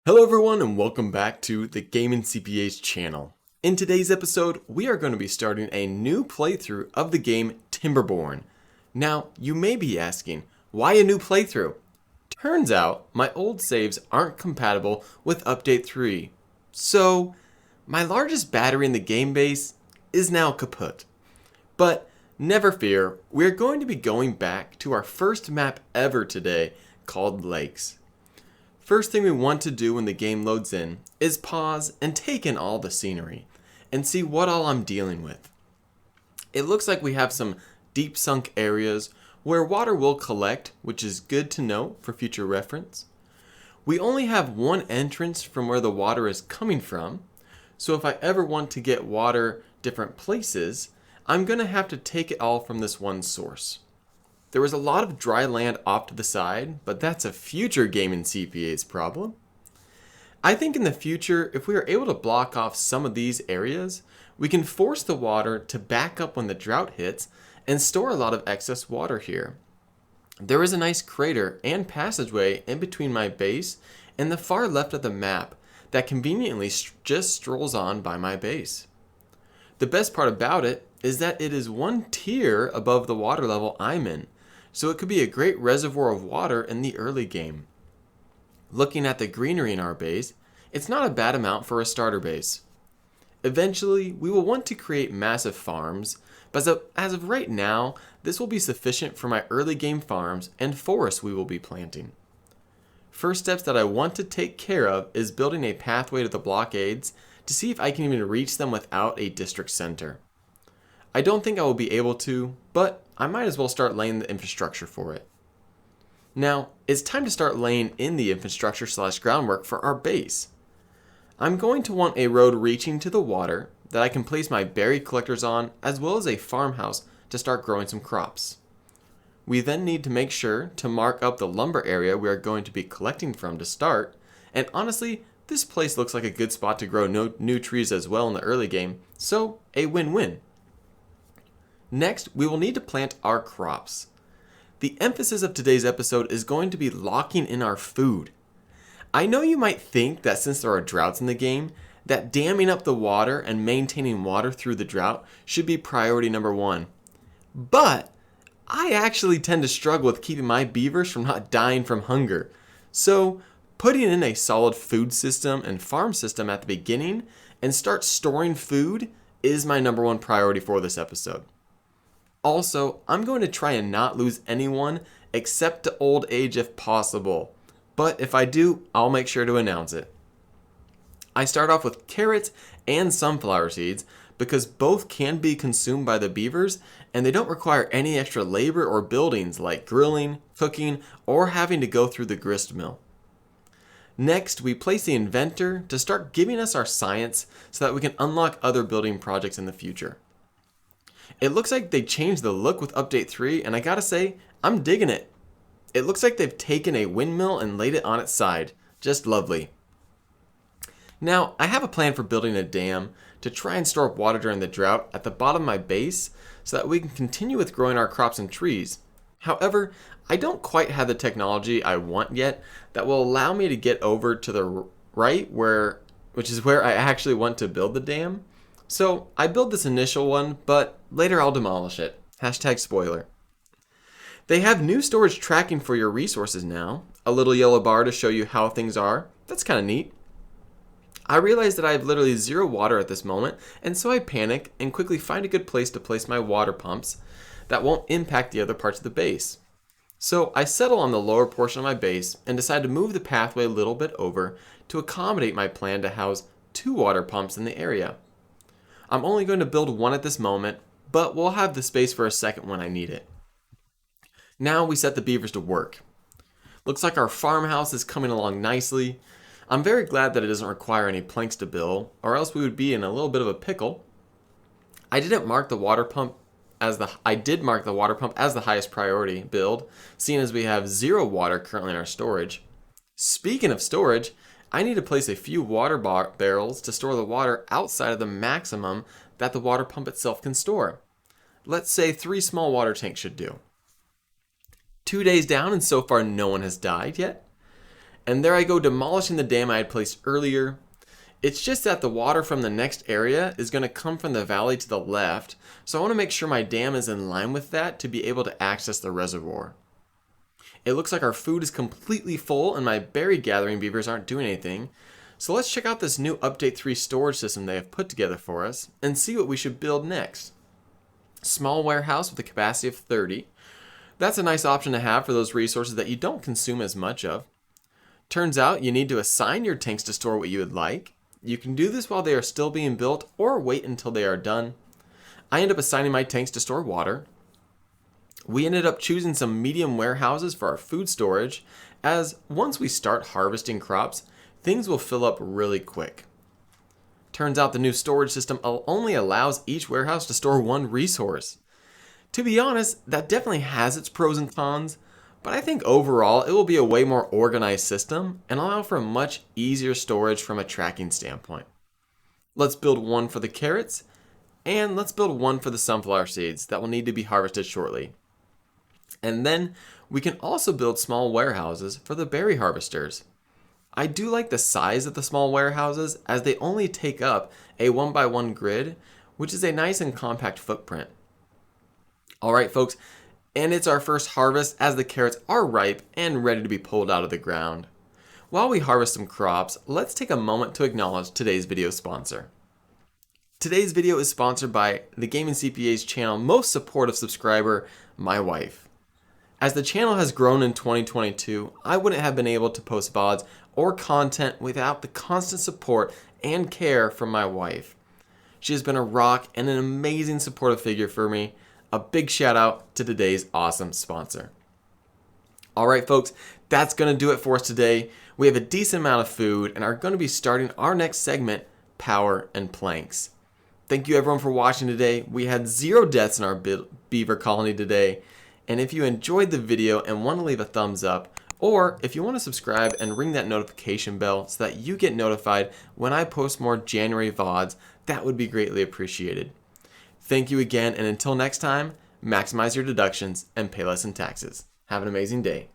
Hello everyone and welcome back to the Gaming CPA's channel. In today's episode, we are going to be starting a new playthrough of the game Timberborn. Now, you may be asking, why a new playthrough? Turns out, my old saves aren't compatible with Update 3. So, my largest battery in the game base is now kaput. But never fear, we're going to be going back to our first map ever today called Lakes. First thing we want to do when the game loads in is pause and take in all the scenery and see what all I'm dealing with. It looks like we have some deep sunk areas where water will collect, which is good to know for future reference. We only have one entrance from where the water is coming from, so if I ever want to get water different places, I'm going to have to take it all from this one source. There was a lot of dry land off to the side, but that's a future Gaming CPA's problem. I think in the future, if we are able to block off some of these areas, we can force the water to back up when the drought hits and store a lot of excess water here. There is a nice crater and passageway in between my base and the far left of the map that conveniently just strolls on by my base. The best part about it is that it is one tier above the water level I'm in, so it could be a great reservoir of water in the early game. Looking at the greenery in our base, it's not a bad amount for a starter base. Eventually, we will want to create massive farms, but as of right now, this will be sufficient for my early game farms and forests we will be planting. First steps that I want to take care of is building a pathway to the blockades to see if I can even reach them without a district center. I don't think I will be able to, but I might as well start laying the infrastructure for it. Now, it's time to start laying in the infrastructure / groundwork for our base. I'm going to want a road reaching to the water that I can place my berry collectors on, as well as a farmhouse to start growing some crops. We then need to make sure to mark up the lumber area we are going to be collecting from to start, and honestly, this place looks like a good spot to grow new trees as well in the early game, so a win-win. Next, we will need to plant our crops. The emphasis of today's episode is going to be locking in our food. I know you might think that since there are droughts in the game, that damming up the water and maintaining water through the drought should be priority number one. But I actually tend to struggle with keeping my beavers from not dying from hunger. So putting in a solid food system and farm system at the beginning and start storing food is my number one priority for this episode. Also, I'm going to try and not lose anyone except to old age if possible. But if I do, I'll make sure to announce it. I start off with carrots and sunflower seeds because both can be consumed by the beavers and they don't require any extra labor or buildings like grilling, cooking, or having to go through the grist mill. Next, we place the inventor to start giving us our science so that we can unlock other building projects in the future. It looks like they changed the look with Update 3, and I gotta say, I'm digging it. It looks like they've taken a windmill and laid it on its side. Just lovely. Now, I have a plan for building a dam to try and store up water during the drought at the bottom of my base so that we can continue with growing our crops and trees. However, I don't quite have the technology I want yet that will allow me to get over to the right which is where I actually want to build the dam. So I build this initial one, but later I'll demolish it. #spoiler. They have new storage tracking for your resources now. A little yellow bar to show you how things are. That's kind of neat. I realize that I have literally zero water at this moment, and so I panic and quickly find a good place to place my water pumps that won't impact the other parts of the base. So I settle on the lower portion of my base and decide to move the pathway a little bit over to accommodate my plan to house 2 water pumps in the area. I'm only going to build one at this moment, but we'll have the space for a second when I need it. Now we set the beavers to work. Looks like our farmhouse is coming along nicely. I'm very glad that it doesn't require any planks to build, or else we would be in a little bit of a pickle. I did mark the water pump as the highest priority build, seeing as we have 0 water currently in our storage. Speaking of storage, I need to place a few water barrels to store the water outside of the maximum that the water pump itself can store. Let's say 3 small water tanks should do. 2 days down and so far no one has died yet. And there I go demolishing the dam I had placed earlier. It's just that the water from the next area is going to come from the valley to the left, so I want to make sure my dam is in line with that to be able to access the reservoir. It looks like our food is completely full and my berry gathering beavers aren't doing anything, so let's check out this new Update 3 storage system they have put together for us and see what we should build next. Small warehouse with a capacity of 30. That's a nice option to have for those resources that you don't consume as much of. Turns out you need to assign your tanks to store what you would like. You can do this while they are still being built or wait until they are done. I ended up assigning my tanks to store water. We ended up choosing some medium warehouses for our food storage, as once we start harvesting crops, things will fill up really quick. Turns out the new storage system only allows each warehouse to store one resource. To be honest, that definitely has its pros and cons, but I think overall it will be a way more organized system and allow for much easier storage from a tracking standpoint. Let's build one for the carrots, and let's build one for the sunflower seeds that will need to be harvested shortly. And then we can also build small warehouses for the berry harvesters. I do like the size of the small warehouses as they only take up a 1x1 grid, which is a nice and compact footprint. Alright folks, and it's our first harvest as the carrots are ripe and ready to be pulled out of the ground. While we harvest some crops, let's take a moment to acknowledge today's video sponsor. Today's video is sponsored by the Gaming CPA's channel most supportive subscriber, my wife. As the channel has grown in 2022, I wouldn't have been able to post VODs or content without the constant support and care from my wife. She has been a rock and an amazing supportive figure for me. A big shout out to today's awesome sponsor. Alright folks, that's going to do it for us today. We have a decent amount of food and are going to be starting our next segment, Power and Planks. Thank you everyone for watching today. We had 0 deaths in our beaver colony today. And if you enjoyed the video and want to leave a thumbs up, or if you want to subscribe and ring that notification bell so that you get notified when I post more January VODs, that would be greatly appreciated. Thank you again, and until next time, maximize your deductions and pay less in taxes. Have an amazing day.